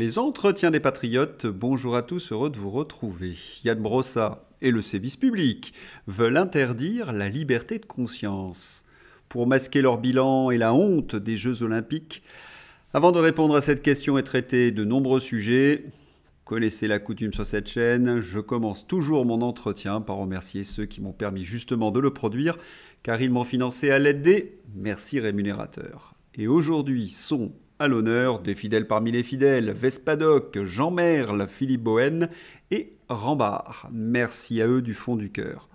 Les entretiens des patriotes, bonjour à tous, heureux de vous retrouver. Yann Brossa et le sévice public veulent interdire la liberté de conscience pour masquer leur bilan et la honte des Jeux Olympiques. Avant de répondre à cette question et traiter de nombreux sujets, vous connaissez la coutume sur cette chaîne, je commence toujours mon entretien par remercier ceux qui m'ont permis justement de le produire, car ils m'ont financé à l'aide des merci rémunérateurs. Et aujourd'hui sont à l'honneur des fidèles parmi les fidèles, Vespadoc, Jean Merle, Philippe Bohen et Rambard. Merci à eux du fond du cœur.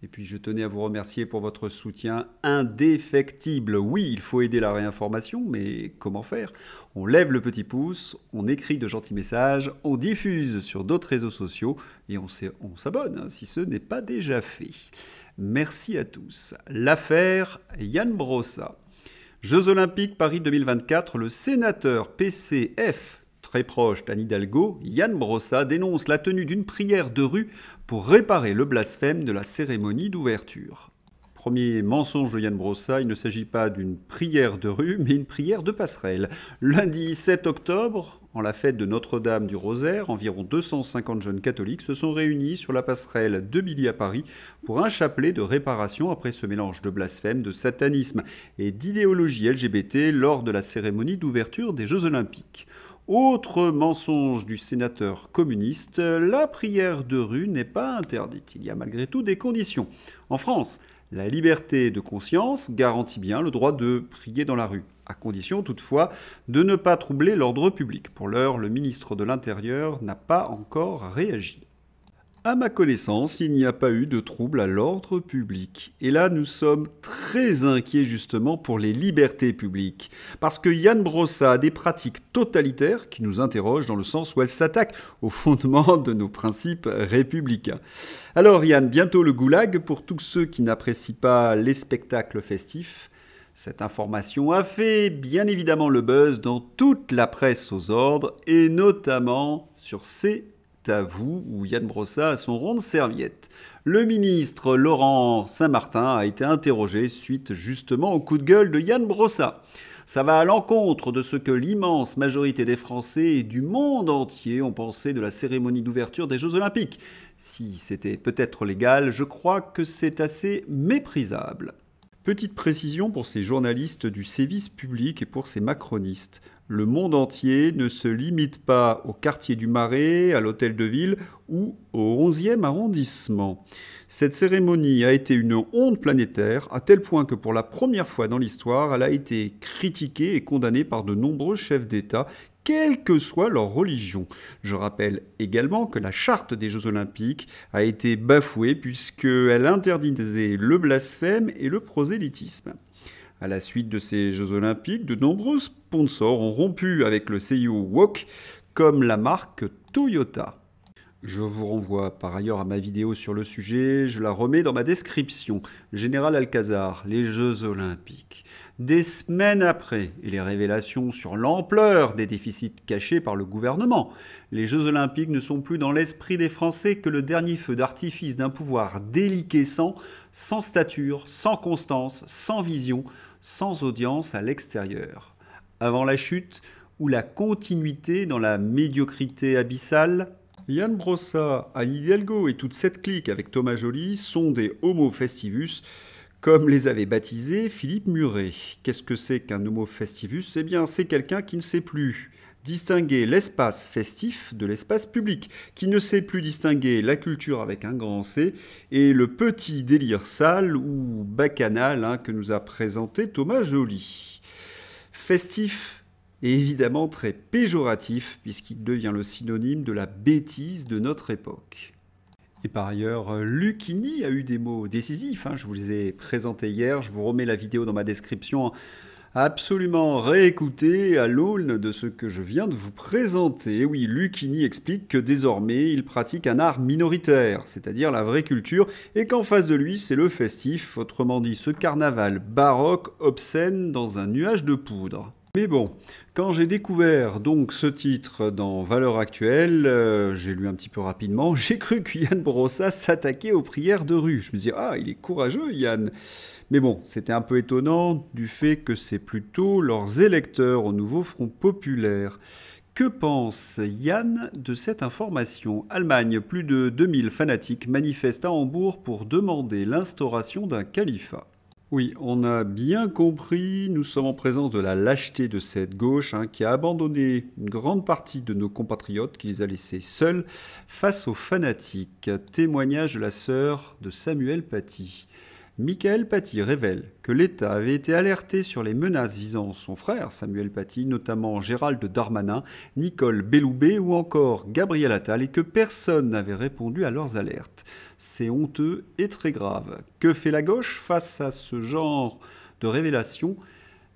Et puis je tenais à vous remercier pour votre soutien indéfectible. Oui, il faut aider la réinformation, mais comment faire? On lève le petit pouce, on écrit de gentils messages, on diffuse sur d'autres réseaux sociaux et on s'abonne si ce n'est pas déjà fait. Merci à tous. L'affaire Yann Brossa. Jeux Olympiques Paris 2024, le sénateur PCF, très proche d'Anne Hidalgo, Yann Brossa, dénonce la tenue d'une prière de rue pour réparer le blasphème de la cérémonie d'ouverture. Premier mensonge de Yann Brossa, il ne s'agit pas d'une prière de rue, mais une prière de passerelle. Lundi 7 octobre, en la fête de Notre-Dame du Rosaire, environ 250 jeunes catholiques se sont réunis sur la passerelle de Billy à Paris pour un chapelet de réparation après ce mélange de blasphème, de satanisme et d'idéologie LGBT lors de la cérémonie d'ouverture des Jeux Olympiques. Autre mensonge du sénateur communiste, la prière de rue n'est pas interdite. Il y a malgré tout des conditions. En France, la liberté de conscience garantit bien le droit de prier dans la rue, à condition toutefois de ne pas troubler l'ordre public. Pour l'heure, le ministre de l'Intérieur n'a pas encore réagi. À ma connaissance, il n'y a pas eu de trouble à l'ordre public. Et là, nous sommes très inquiets justement pour les libertés publiques. Parce que Yann Brossa a des pratiques totalitaires qui nous interrogent dans le sens où elles s'attaquent au fondement de nos principes républicains. Alors Yann, bientôt le goulag pour tous ceux qui n'apprécient pas les spectacles festifs. Cette information a fait bien évidemment le buzz dans toute la presse aux ordres et notamment sur ces à vous, où Yann Brossa a son rond de serviette. Le ministre Laurent Saint-Martin a été interrogé suite justement au coup de gueule de Yann Brossa. Ça va à l'encontre de ce que l'immense majorité des Français et du monde entier ont pensé de la cérémonie d'ouverture des Jeux Olympiques. Si c'était peut-être légal, je crois que c'est assez méprisable. Petite précision pour ces journalistes du sévice public et pour ces macronistes. Le monde entier ne se limite pas au quartier du Marais, à l'hôtel de ville ou au 11e arrondissement. Cette cérémonie a été une honte planétaire, à tel point que pour la première fois dans l'histoire, elle a été critiquée et condamnée par de nombreux chefs d'État, quelle que soit leur religion. Je rappelle également que la charte des Jeux Olympiques a été bafouée puisqu'elle interdisait le blasphème et le prosélytisme. À la suite de ces Jeux Olympiques, de nombreux sponsors ont rompu avec le CIO Woke, comme la marque Toyota. Je vous renvoie par ailleurs à ma vidéo sur le sujet, je la remets dans ma description. Général Alcazar, les Jeux Olympiques. Des semaines après, et les révélations sur l'ampleur des déficits cachés par le gouvernement, les Jeux Olympiques ne sont plus dans l'esprit des Français que le dernier feu d'artifice d'un pouvoir déliquescent, sans stature, sans constance, sans vision, sans audience à l'extérieur. Avant la chute, ou la continuité dans la médiocrité abyssale, Yann Brossa, Anne Hidalgo et toute cette clique avec Thomas Joly sont des homo festivus, comme les avait baptisés Philippe Muret. Qu'est-ce que c'est qu'un homo festivus? Eh bien, c'est quelqu'un qui ne sait plus distinguer l'espace festif de l'espace public, qui ne sait plus distinguer la culture avec un grand C et le petit délire sale ou bacchanal que nous a présenté Thomas Joly. Festif est évidemment très péjoratif puisqu'il devient le synonyme de la bêtise de notre époque. Et par ailleurs, Lucchini a eu des mots décisifs, je vous les ai présentés hier, je vous remets la vidéo dans ma description, absolument réécouter à l'aune de ce que je viens de vous présenter. Oui, Lucchini explique que désormais, il pratique un art minoritaire, c'est-à-dire la vraie culture, et qu'en face de lui, c'est le festif, autrement dit ce carnaval baroque obscène dans un nuage de poudre. Mais bon, quand j'ai découvert donc ce titre dans Valeurs Actuelles, j'ai lu un petit peu rapidement, j'ai cru que Yann Brossa s'attaquait aux prières de rue. Je me disais, ah, il est courageux Yann. Mais bon, c'était un peu étonnant du fait que c'est plutôt leurs électeurs au nouveau Front Populaire Que pense Yann de cette information? Allemagne, plus de 2000 fanatiques manifestent à Hambourg pour demander l'instauration d'un califat. Oui, on a bien compris, nous sommes en présence de la lâcheté de cette gauche qui a abandonné une grande partie de nos compatriotes, qui les a laissés seuls face aux fanatiques. Témoignage de la sœur de Samuel Paty. Michael Paty révèle que l'État avait été alerté sur les menaces visant son frère Samuel Paty, notamment Gérald Darmanin, Nicole Belloubet ou encore Gabriel Attal, et que personne n'avait répondu à leurs alertes. C'est honteux et très grave. Que fait la gauche face à ce genre de révélations?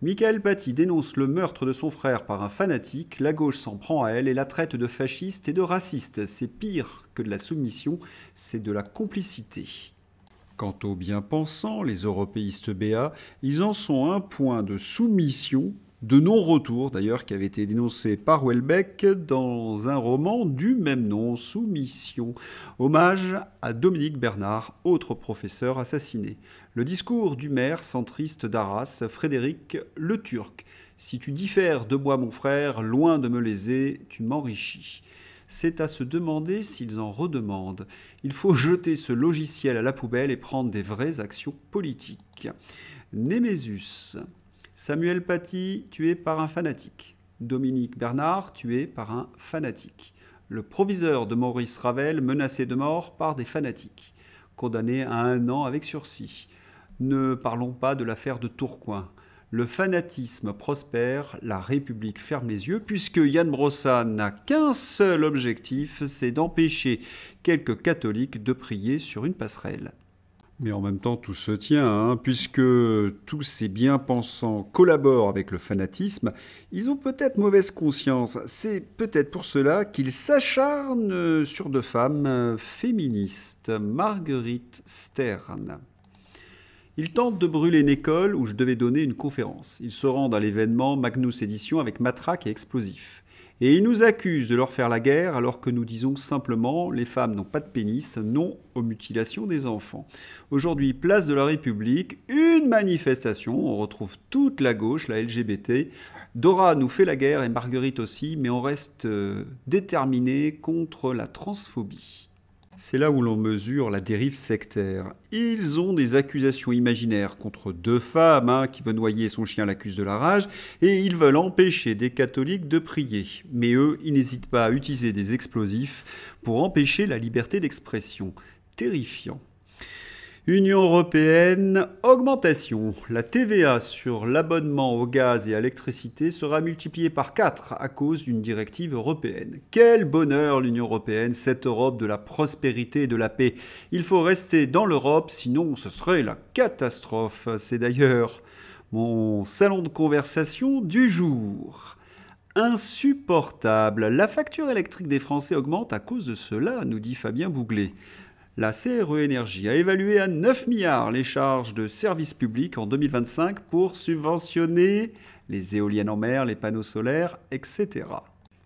Michael Paty dénonce le meurtre de son frère par un fanatique, la gauche s'en prend à elle et la traite de fasciste et de raciste. C'est pire que de la soumission, c'est de la complicité. Quant aux bien-pensants, les européistes béats, ils en sont à un point de soumission, de non-retour d'ailleurs, qui avait été dénoncé par Houellebecq dans un roman du même nom, Soumission. Hommage à Dominique Bernard, autre professeur assassiné. Le discours du maire centriste d'Arras, Frédéric Le Turc. Si tu diffères de moi, mon frère, loin de me léser, tu m'enrichis. C'est à se demander s'ils en redemandent. Il faut jeter ce logiciel à la poubelle et prendre des vraies actions politiques. Némésis. Samuel Paty, tué par un fanatique. Dominique Bernard, tué par un fanatique. Le proviseur de Maurice Ravel, menacé de mort par des fanatiques. Condamné à 1 an avec sursis. Ne parlons pas de l'affaire de Tourcoing. Le fanatisme prospère, la République ferme les yeux, puisque Yann Brossa n'a qu'un seul objectif, c'est d'empêcher quelques catholiques de prier sur une passerelle. Mais en même temps, tout se tient, puisque tous ces bien-pensants collaborent avec le fanatisme, ils ont peut-être mauvaise conscience. C'est peut-être pour cela qu'ils s'acharnent sur 2 femmes féministes. Marguerite Stern. Ils tentent de brûler une école où je devais donner une conférence. Ils se rendent à l'événement Magnus Édition avec matraque et explosifs. Et ils nous accusent de leur faire la guerre alors que nous disons simplement « les femmes n'ont pas de pénis, non aux mutilations des enfants ». Aujourd'hui, place de la République, une manifestation, on retrouve toute la gauche, la LGBT. Dora nous fait la guerre et Marguerite aussi, mais on reste déterminé contre la transphobie. C'est là où l'on mesure la dérive sectaire. Ils ont des accusations imaginaires contre 2 femmes qui veut noyer son chien l'accuse de la rage et ils veulent empêcher des catholiques de prier. Mais eux, ils n'hésitent pas à utiliser des explosifs pour empêcher la liberté d'expression. Terrifiant. Union européenne, augmentation. La TVA sur l'abonnement au gaz et à l'électricité sera multipliée par 4 à cause d'une directive européenne. Quel bonheur l'Union européenne, cette Europe de la prospérité et de la paix. Il faut rester dans l'Europe, sinon ce serait la catastrophe. C'est d'ailleurs mon salon de conversation du jour. Insupportable. La facture électrique des Français augmente à cause de cela, nous dit Fabien Bouglet. La CRE Énergie a évalué à 9 milliards les charges de services publics en 2025 pour subventionner les éoliennes en mer, les panneaux solaires, etc.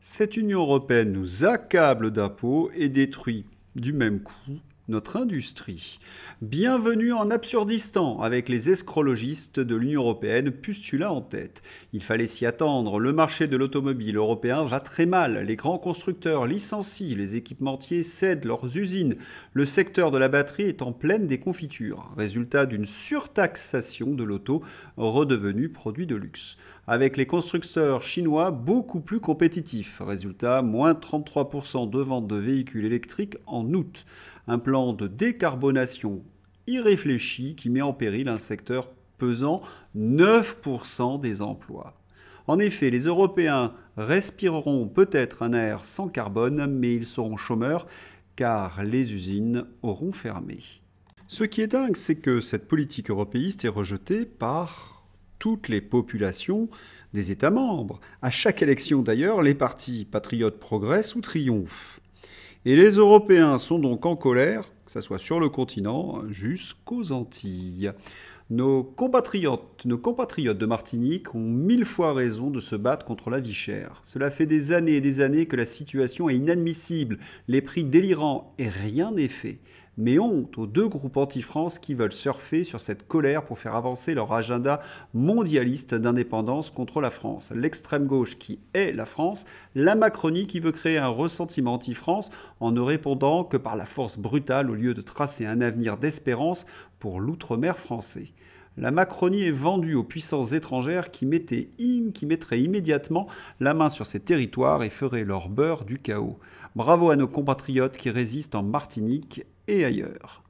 Cette Union européenne nous accable d'impôts et détruit du même coup notre industrie. Bienvenue en Absurdistan avec les escrologistes de l'Union européenne, postulat en tête. Il fallait s'y attendre, le marché de l'automobile européen va très mal, les grands constructeurs licencient, les équipementiers cèdent leurs usines, le secteur de la batterie est en pleine déconfiture, résultat d'une surtaxation de l'auto redevenu produit de luxe. Avec les constructeurs chinois beaucoup plus compétitifs. Résultat, moins 33% de ventes de véhicules électriques en août. Un plan de décarbonation irréfléchi qui met en péril un secteur pesant 9% des emplois. En effet, les Européens respireront peut-être un air sans carbone, mais ils seront chômeurs car les usines auront fermé. Ce qui est dingue, c'est que cette politique européiste est rejetée par toutes les populations des États membres. À chaque élection d'ailleurs, les partis patriotes progressent ou triomphent. Et les Européens sont donc en colère, que ce soit sur le continent jusqu'aux Antilles. Nos compatriotes de Martinique ont 1000 fois raison de se battre contre la vie chère. Cela fait des années et des années que la situation est inadmissible, les prix délirants et rien n'est fait. Mais honte aux deux groupes anti-France qui veulent surfer sur cette colère pour faire avancer leur agenda mondialiste d'indépendance contre la France. L'extrême gauche qui hait la France, la Macronie qui veut créer un ressentiment anti-France en ne répondant que par la force brutale au lieu de tracer un avenir d'espérance pour l'outre-mer français. La Macronie est vendue aux puissances étrangères qui mettraient immédiatement la main sur ces territoires et feraient leur beurre du chaos. Bravo à nos compatriotes qui résistent en Martinique et ailleurs.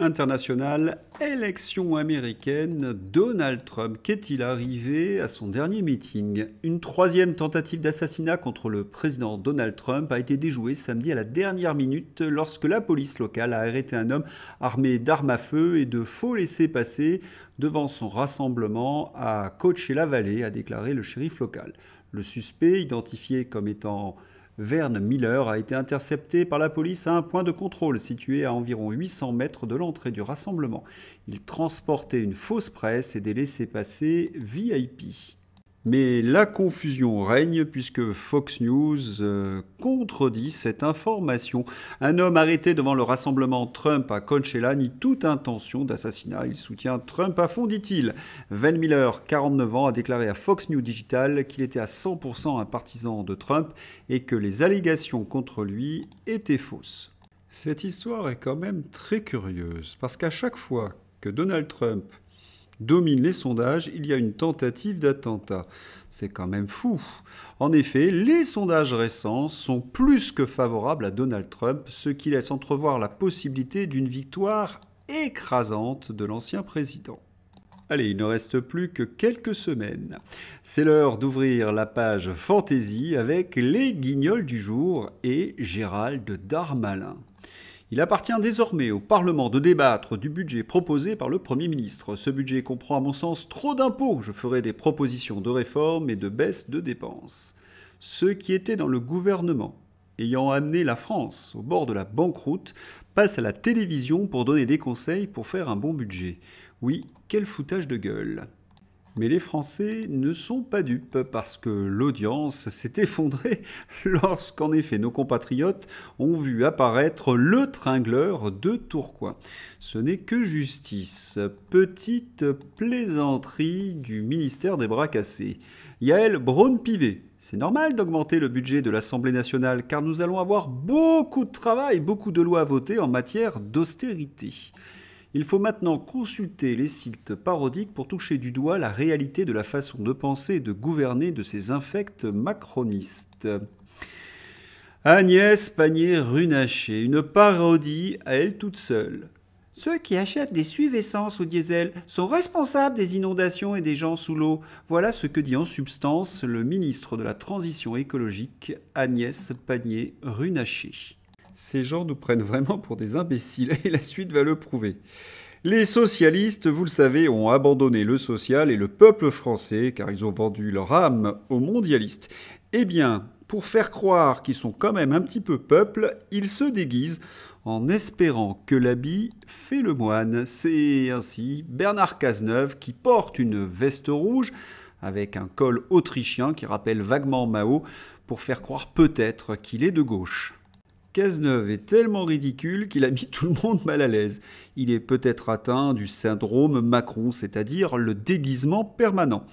International, élection américaine, Donald Trump, qu'est-il arrivé à son dernier meeting? Une troisième tentative d'assassinat contre le président Donald Trump a été déjouée samedi à la dernière minute lorsque la police locale a arrêté un homme armé d'armes à feu et de faux laissez-passer devant son rassemblement à Coachella-Valley, a déclaré le shérif local. Le suspect, identifié comme étant Vern Miller, a été intercepté par la police à un point de contrôle situé à environ 800 mètres de l'entrée du rassemblement. Il transportait une fausse presse et des laissez-passer VIP. Mais la confusion règne puisque Fox News contredit cette information. Un homme arrêté devant le rassemblement Trump à Coachella nie toute intention d'assassinat. Il soutient Trump à fond, dit-il. Van Miller, 49 ans, a déclaré à Fox News Digital qu'il était à 100% un partisan de Trump et que les allégations contre lui étaient fausses. Cette histoire est quand même très curieuse parce qu'à chaque fois que Donald Trump domine les sondages, il y a une tentative d'attentat. C'est quand même fou. En effet, les sondages récents sont plus que favorables à Donald Trump, ce qui laisse entrevoir la possibilité d'une victoire écrasante de l'ancien président. Allez, il ne reste plus que quelques semaines. C'est l'heure d'ouvrir la page Fantasy avec les guignols du jour et Gérald Darmanin. Il appartient désormais au Parlement de débattre du budget proposé par le Premier ministre. Ce budget comprend à mon sens trop d'impôts. Je ferai des propositions de réforme et de baisse de dépenses. Ceux qui étaient dans le gouvernement, ayant amené la France au bord de la banqueroute, passent à la télévision pour donner des conseils pour faire un bon budget. Oui, quel foutage de gueule. Mais les Français ne sont pas dupes parce que l'audience s'est effondrée lorsqu'en effet nos compatriotes ont vu apparaître le tringleur de Tourcoing. Ce n'est que justice. Petite plaisanterie du ministère des Bras Cassés. Yael Braun-Pivet. C'est normal d'augmenter le budget de l'Assemblée nationale car nous allons avoir beaucoup de travail, beaucoup de lois à voter en matière d'austérité. Il faut maintenant consulter les sites parodiques pour toucher du doigt la réalité de la façon de penser et de gouverner de ces infects macronistes. Agnès Pannier-Runacher, une parodie à elle toute seule. Ceux qui achètent des suives-essence au diesel sont responsables des inondations et des gens sous l'eau. Voilà ce que dit en substance le ministre de la Transition écologique, Agnès Pannier-Runacher. Ces gens nous prennent vraiment pour des imbéciles et la suite va le prouver. Les socialistes, vous le savez, ont abandonné le social et le peuple français car ils ont vendu leur âme aux mondialistes. Eh bien, pour faire croire qu'ils sont quand même un petit peu peuple, ils se déguisent en espérant que l'habit fait le moine. C'est ainsi Bernard Cazeneuve qui porte une veste rouge avec un col autrichien qui rappelle vaguement Mao pour faire croire peut-être qu'il est de gauche. Cazeneuve est tellement ridicule qu'il a mis tout le monde mal à l'aise. Il est peut-être atteint du syndrome Macron, c'est-à-dire le déguisement permanent.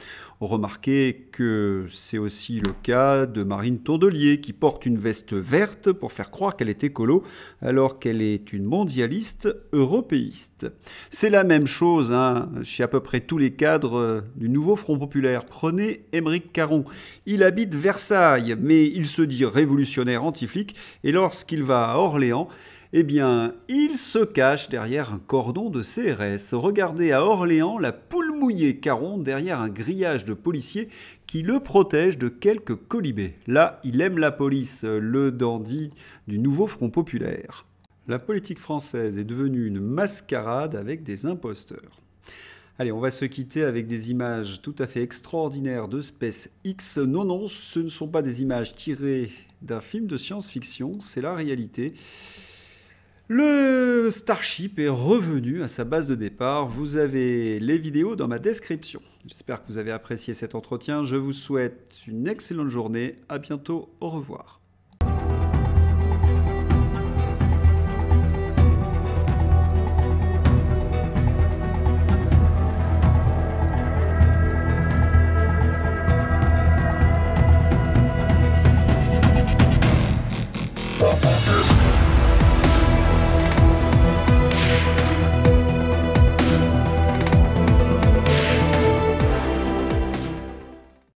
Remarquez que c'est aussi le cas de Marine Tondelier qui porte une veste verte pour faire croire qu'elle est écolo alors qu'elle est une mondialiste européiste. C'est la même chose chez à peu près tous les cadres du nouveau Front populaire. Prenez Aymeric Caron. Il habite Versailles, mais il se dit révolutionnaire anti-flic et lorsqu'il va à Orléans, eh bien, il se cache derrière un cordon de CRS. Regardez à Orléans la poule mouillée Caron derrière un grillage de policiers qui le protège de quelques colibés. Là, il aime la police, le dandy du nouveau Front populaire. La politique française est devenue une mascarade avec des imposteurs. Allez, on va se quitter avec des images tout à fait extraordinaires de SpaceX. Non, ce ne sont pas des images tirées d'un film de science-fiction, c'est la réalité. Le Starship est revenu à sa base de départ. Vous avez les vidéos dans ma description. J'espère que vous avez apprécié cet entretien. Je vous souhaite une excellente journée. À bientôt. Au revoir.